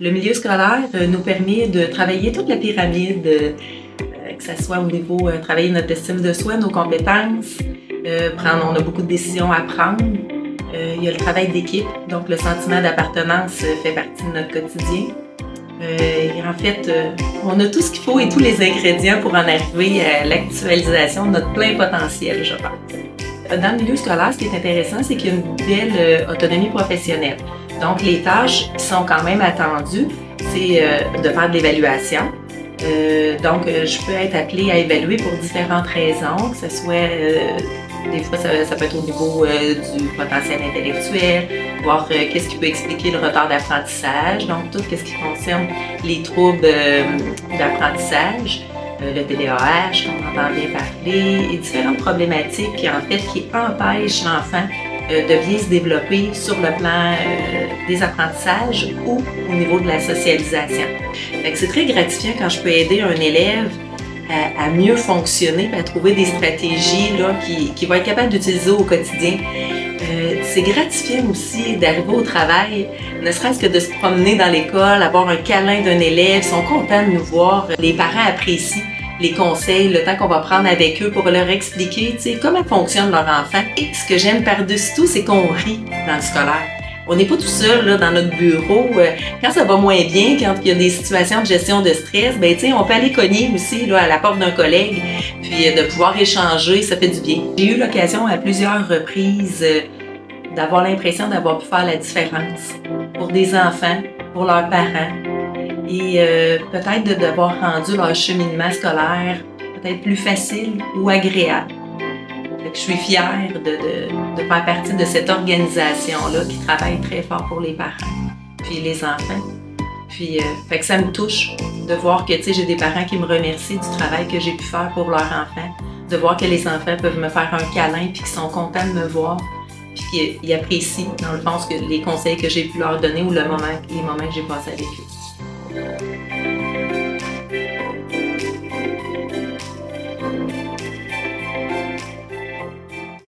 Le milieu scolaire nous permet de travailler toute la pyramide, que ce soit au niveau travailler notre estime de soi, nos compétences, on a beaucoup de décisions à prendre. Il y a le travail d'équipe, donc le sentiment d'appartenance fait partie de notre quotidien. En fait, on a tout ce qu'il faut et tous les ingrédients pour en arriver à l'actualisation de notre plein potentiel, je pense. Dans le milieu scolaire, ce qui est intéressant, c'est qu'il y a une belle autonomie professionnelle. Donc, les tâches qui sont quand même attendues, c'est de faire de l'évaluation. Donc, je peux être appelée à évaluer pour différentes raisons, que ce soit, des fois, ça peut être au niveau du potentiel intellectuel, voir qu'est-ce qui peut expliquer le retard d'apprentissage, donc tout ce qui concerne les troubles d'apprentissage, le TDAH, qu'on entend bien parler, et différentes problématiques qui empêchent l'enfant de bien se développer sur le plan des apprentissages ou au niveau de la socialisation. C'est très gratifiant quand je peux aider un élève à mieux fonctionner, à trouver des stratégies là, qu'il va être capable d'utiliser au quotidien. C'est gratifiant aussi d'arriver au travail, ne serait-ce que de se promener dans l'école, avoir un câlin d'un élève, ils sont contents de nous voir. Les parents apprécient les conseils, le temps qu'on va prendre avec eux pour leur expliquer comment fonctionne leur enfant. Et ce que j'aime par-dessus tout, c'est qu'on rit dans le scolaire. On n'est pas tout seul là, dans notre bureau. Quand ça va moins bien, quand il y a des situations de gestion de stress, on peut aller cogner aussi là, à la porte d'un collègue, puis de pouvoir échanger, ça fait du bien. J'ai eu l'occasion à plusieurs reprises d'avoir l'impression d'avoir pu faire la différence pour des enfants, pour leurs parents, et peut-être d'avoir rendu leur cheminement scolaire peut-être plus facile ou agréable. Je suis fière de faire partie de cette organisation-là qui travaille très fort pour les parents, puis les enfants. Puis, que ça me touche de voir que j'ai des parents qui me remercient du travail que j'ai pu faire pour leurs enfants, de voir que les enfants peuvent me faire un câlin puis qu'ils sont contents de me voir, puis qu'ils apprécient, dans le fond, les conseils que j'ai pu leur donner ou les moments que j'ai passés avec eux.